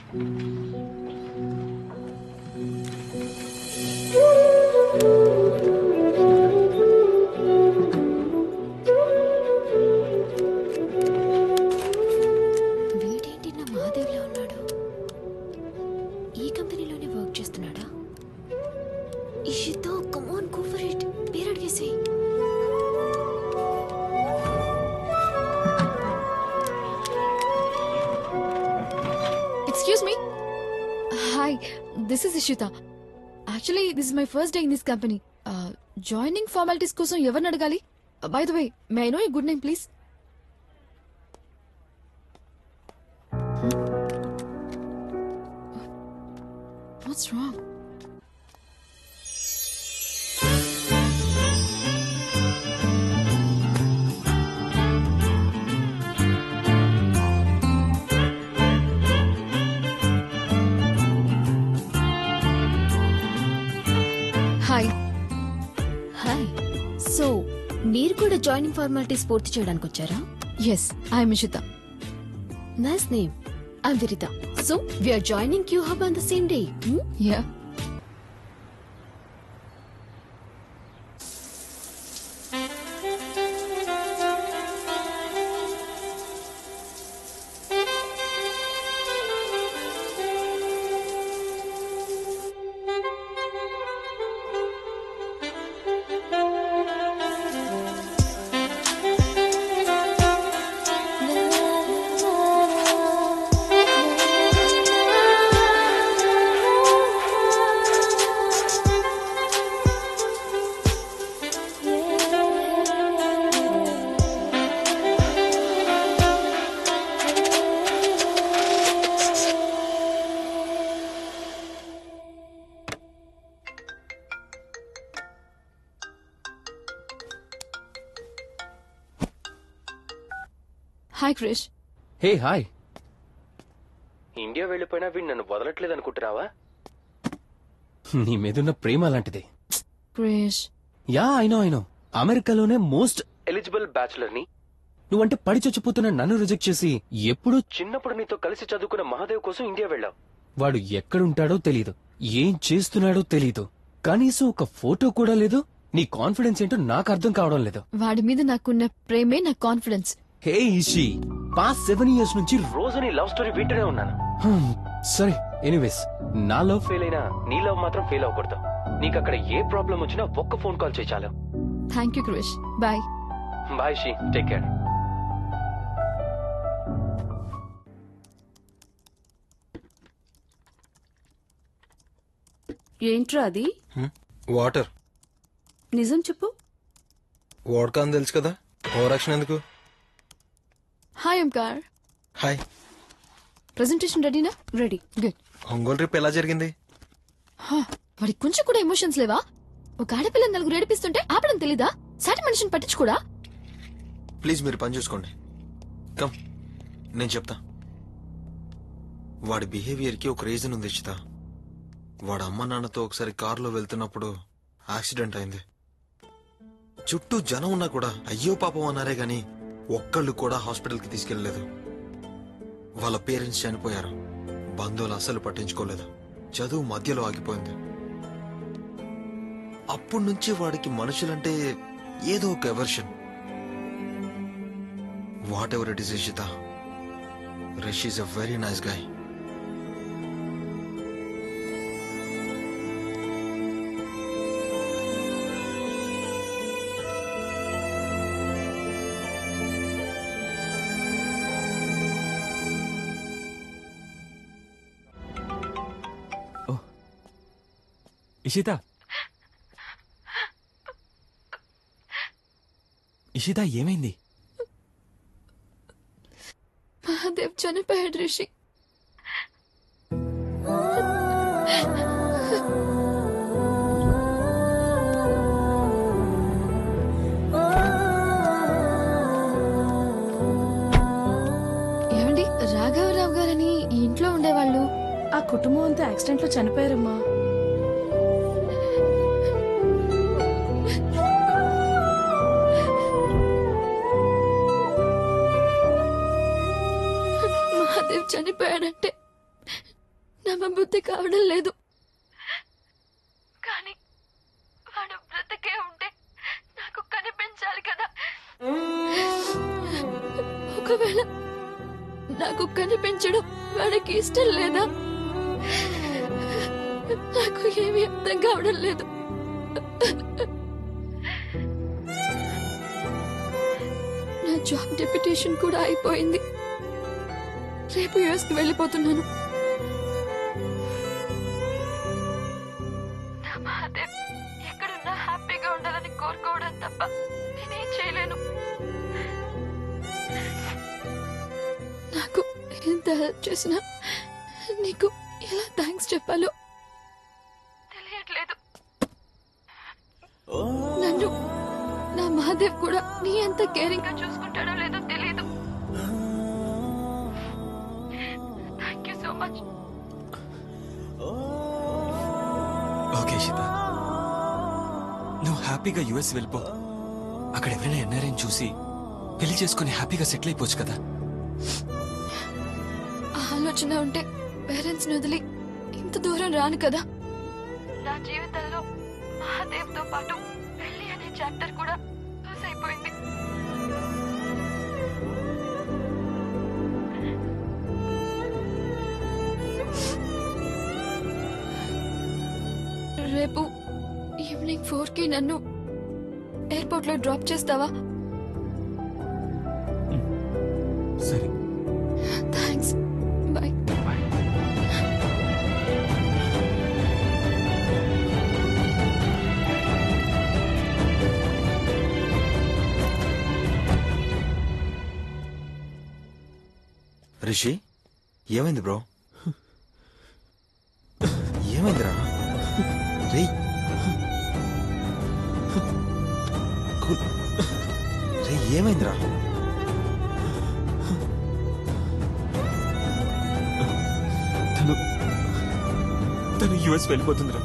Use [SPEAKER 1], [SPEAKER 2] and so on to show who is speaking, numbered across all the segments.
[SPEAKER 1] వీడేంటి నా మహాదేవ్లా ఉన్నాడు? ఈ కంపెనీలోనే వర్క్ చేస్తున్నాడా? ఇషితో come on go for it. పేరు అడిగేసేయ్.
[SPEAKER 2] Excuse me. Hi, this is Ishita. Actually, this is my first day in this company. Joining formalities కోసం ఎవరిని అడగాలి? By the way, may I know your good name, please? What's wrong? Hi.
[SPEAKER 1] Hi. So మీరు కూడా joining formalities పూర్తి చేయడానికి వచ్చారా?
[SPEAKER 2] Yes, I'm Ishita.
[SPEAKER 1] Nice name. I'm Virita. So we're joining Q hub on the same day.
[SPEAKER 2] Yeah. Hi Krish.
[SPEAKER 3] Hey hi. India వెళ్ళిపోయినా వీడు నన్ను వదలట్లేదు అనుకుంటున్నావా? నీ మీదున్న ప్రేమ అలాంటిది.
[SPEAKER 2] క్రిష్.
[SPEAKER 3] యా ఐ నో అమెరికాలోనే మోస్ట్ ఎలిజిబుల్ బ్యాచులర్ ని నువ్వంటే పడి చచ్చిపోతున్న నన్ను రిజెక్ట్ చేసి ఎప్పుడు చిన్నప్పుడు నీతో కలిసి చదువుకున్న మహాదేవ్ కోసం ఇండియా వెళ్ళావు. వాడు ఎక్కడుంటాడో తెలీదు, ఏం చేస్తున్నాడో తెలీదు, కనీసం ఒక ఫోటో కూడా లేదు. నీ కాన్ఫిడెన్స్ ఏంటో నాకు అర్థం కావడం లేదు.
[SPEAKER 2] వాడి మీద నాకున్న ప్రేమే నా కాన్ఫిడెన్స్.
[SPEAKER 3] హే ఇషి, పాస్ట్ 7 years నుంచి రోజు నీ లవ్ స్టోరీ వింటూనే ఉన్నాను. సరే, ఎనీవేస్, నా లవ్ ఫెయిల్ అయినా నీ లవ్ మాత్రం ఫెయిల్ అవ్వకూడదు. నీకు అక్కడ ఏ ప్రాబ్లం వచ్చినా ఒక్క ఫోన్ కాల్ చేయి చాలు.
[SPEAKER 2] Thank you Krish. Bye.
[SPEAKER 3] Bye Ishi, take care.
[SPEAKER 1] ఏంట్రా అది?
[SPEAKER 4] వాటర్.
[SPEAKER 1] నిజం చెప్పు.
[SPEAKER 4] వాడకా అని తెలుసు కదా, ఓవర్ యాక్షన్ ఎందుకు?
[SPEAKER 2] హాయ్ ఓంకార్.
[SPEAKER 4] హాయ్.
[SPEAKER 2] ప్రెజెంటేషన్ రెడీనా?
[SPEAKER 1] రెడీ.
[SPEAKER 2] గుడ్.
[SPEAKER 4] ఒంగోలు ట్రిప్ ఎలా జరిగింది?
[SPEAKER 2] వాడికి కొంచెం కూడా ఎమోషన్స్ లేవా? ఒక ఆడపిల్ల నలుగురు ఏడిపిస్తుంటే ఆపడం తెలీదా? సాటి మనిషిని పట్టించుకోడా?
[SPEAKER 4] ప్లీజ్ మీరు పని చూసుకోండి. కమ్, నేను చెప్తా. వాడి బిహేవియర్ కి ఒక రీజన్ ఉంది ఇచ్చిత. వాడు అమ్మ నాన్నతో ఒకసారి కారులో వెళ్తున్నప్పుడు యాక్సిడెంట్ అయింది. చుట్టూ జనం ఉన్నా కూడా అయ్యో పాపం అన్నారే గాని ఒక్కళ్ళు కూడా హాస్పిటల్ కి తీసుకెళ్లలేదు. వాళ్ళ పేరెంట్స్ చనిపోయారు, బంధువులు అస్సలు పట్టించుకోలేదు, చదువు మధ్యలో ఆగిపోయింది. అప్పటి నుంచి వాడికి మనుషులంటే ఏదో ఒక aversion. Whatever it is Ishita, Rish is a very nice guy.
[SPEAKER 3] Ishita, Ishita ఏమైంది?
[SPEAKER 2] మహాదేవ్ చనిపోయాడు రిషి. ఏమండి, రాఘవరావు గారని ఈ ఇంట్లో ఉండేవాళ్ళు.
[SPEAKER 5] ఆ కుటుంబం అంతా యాక్సిడెంట్ లో చనిపోయారమ్మా.
[SPEAKER 2] మహాదేవ్ చనిపోయాడంటే నమ్మబుద్ధి కావడం లేదు. కానీ వాడు బ్రతికే ఉంటే నాకు కనిపించాలి కదా. ఒకవేళ నాకు కనిపించడం వాడికి ఇష్టం లేదా? నాకు ఏమీ అర్థం కావడం లేదు. నా జాబ్ డెప్యుటేషన్ కూడా అయిపోయింది. రేపు యుఎస్ కి వెళ్ళిపోతున్నాను. నా మహాదేవ్ ఎక్కడున్నా హ్యాపీగా ఉండాలని కోరుకోవడం తప్ప నేనేం చేయలేను. నాకు ఎంత హెల్ప్ చేసినా నీకు ఎలా థ్యాంక్స్ చెప్పాలో తెలియట్లేదు. నన్ను నా మహాదేవ్ కూడా నీ ఎంత కేరింగ్ గా చూసుకుంటాడో లేదో తెలియదు. Thank you so much.
[SPEAKER 6] Okay Ishita, నువ్వు హ్యాపీగా యుఎస్ వెళ్ళిపో. అక్కడ ఎవరైనా ఎన్ఆర్ఐని చూసి పెళ్లి చేసుకుని హ్యాపీగా సెటిల్ అయిపోవచ్చు కదా.
[SPEAKER 2] ఆ ఆలోచన ఉంటే పేరెంట్స్ ని వదిలి ఇంత దూరం రాను కదా. నా జీవితంలో మహాదేవ్ తో పాటు పెళ్లి అనే చాప్టర్ కూడా క్లోజ్ అయిపోయింది. రేపు ఈవినింగ్ 4కి నన్ను ఎయిర్పోర్ట్ లో డ్రాప్ చేస్తావా?
[SPEAKER 6] సరే,
[SPEAKER 2] థ్యాంక్స్. బాయ్.
[SPEAKER 4] రిషి, ఏమైంది బ్రో? ఏమైందిరా? రే ఏమైందిరా?
[SPEAKER 6] తను యుఎస్ వెళ్ళిపోతుందిరా.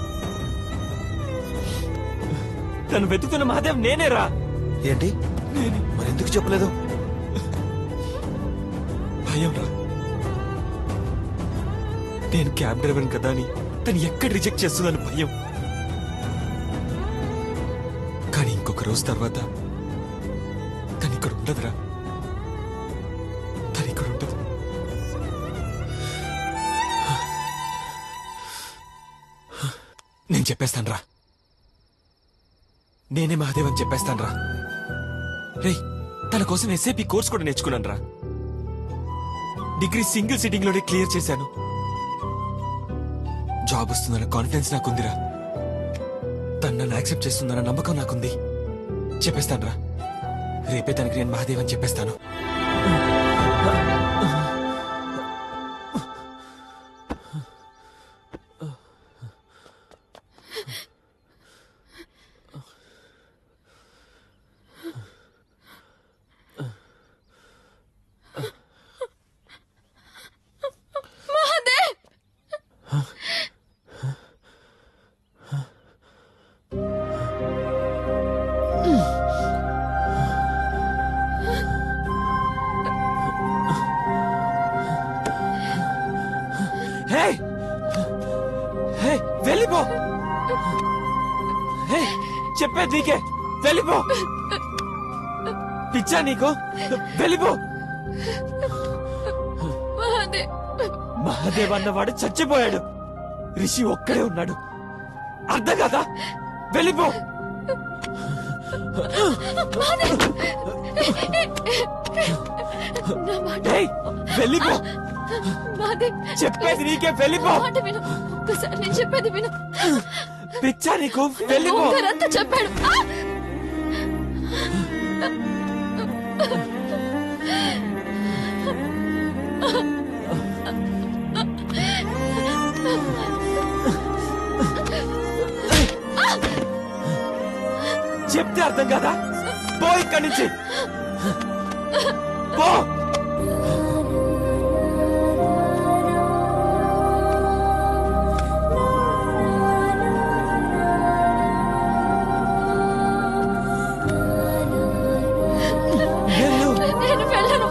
[SPEAKER 6] తను వెతుకుతున్న మహాదేవ్ నేనేరా.
[SPEAKER 4] ఏంటి? మరెందుకు చెప్పలేదు?
[SPEAKER 6] భయం రా. నేను క్యాబ్ డ్రైవర్ కదా అని తను ఎక్కడ రిజెక్ట్ చేస్తుందని భయం. కానీ ఇంకొక రోజు తర్వాత తను ఇక్కడ ఉండదురా. తను ఇక్కడ ఉండదు. నేను చెప్పేస్తాను రా. నేనే మహాదేవ్ అని చెప్పేస్తాను రా. రే, తన కోసం ఎస్ఏపీ కోర్స్ కూడా నేర్చుకున్నాను రా. డిగ్రీ సింగిల్ సిట్టింగ్ లోనే క్లియర్ చేశాను. జాబ్ వస్తుందన్న కాన్ఫిడెన్స్ నాకుందిరా. తను నన్ను యాక్సెప్ట్ చేస్తుందన్న నమ్మకం నాకుంది. చెప్పేస్తాను రా. రేపే తనకి నేను మహాదేవ్ అని చెప్పేస్తాను. వెళ్ళిపో. చెప్పేది నీకే. వెళ్ళిపో. పిచ్చా నీకు? వెళ్ళిపో. మహాదేవ్ అన్నవాడు చచ్చిపోయాడు. రిషి ఒక్కడే ఉన్నాడు. అర్థం కదా? వెళ్ళిపో. వెళ్ళిపో. చెప్పేది నీకే. వెళ్ళిపో.
[SPEAKER 2] ఒక్కసారి నేను చెప్పేది విను.
[SPEAKER 6] పిచ్చా నీకు? వెళ్ళిపో.
[SPEAKER 2] అంతా చెప్పాడు.
[SPEAKER 6] చెప్తే అర్థం కదా? పో ఇక్కడి నుంచి. పో.
[SPEAKER 2] నేను వెళ్ళను.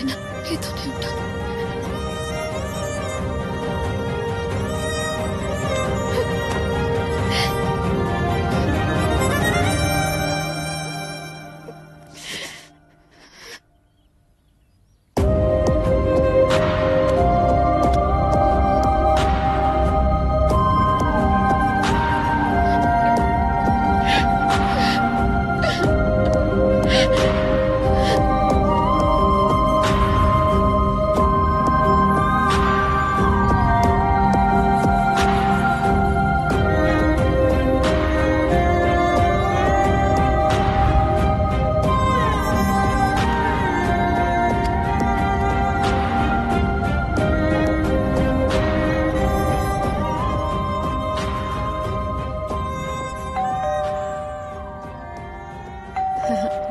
[SPEAKER 2] ఎప్పటికైనా నీతోనే ఉంటాను.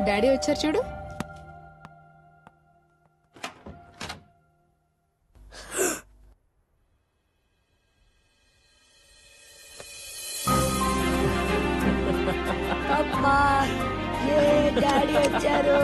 [SPEAKER 5] డాడీ వచ్చారు చూడు.
[SPEAKER 1] డాడీ వచ్చారు.